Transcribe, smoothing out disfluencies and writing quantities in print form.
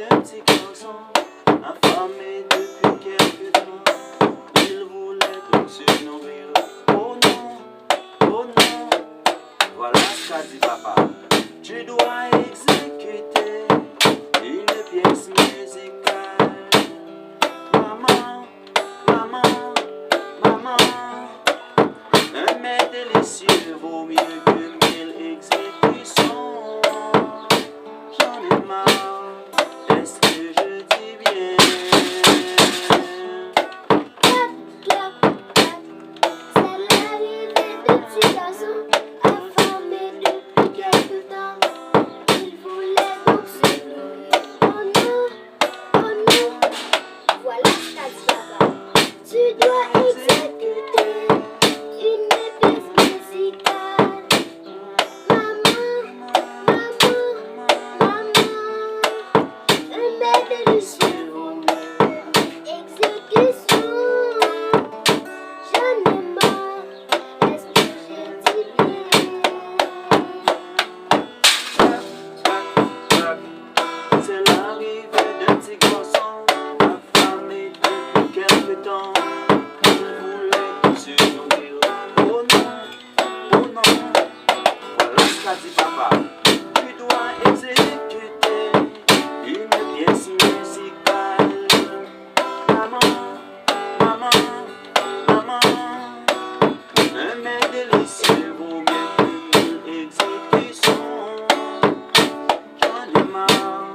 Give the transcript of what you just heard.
d'un petit garçon, affamé depuis quelque temps. Il voulait donc se nourrir. Oh non, oh non, voilà ce qu'a dit papa. Tu dois exécuter une pièce musicale. Maman, maman, maman, un mets délicieux vaut mieux que 1000 exécutions. J'en ai marre, est-ce que je dis bien? Clac, clac, clac, c'est l'arrivée de petit garçon, affamé depuis quelque temps. Il voulait donc se nourrir. Oh non, voilà ce qu'a dit papa. Tu dois exécuter une pièce musicale. Maman, maman, maman, un mets délicieux vaut mieux que 1000 exécutions. J'en ai marre, est-ce que je dis bien? C'est l'arrivée d'un petit garçon, affamé depuis quelque temps. Il voulait se nourrir. Oh non, voilà ce qu'a dit papa. Tu dois exécuter une pièce musicale. Maman, maman, maman, un mets délicieux vaut mieux que 1000 exécutions. J'en ai marre,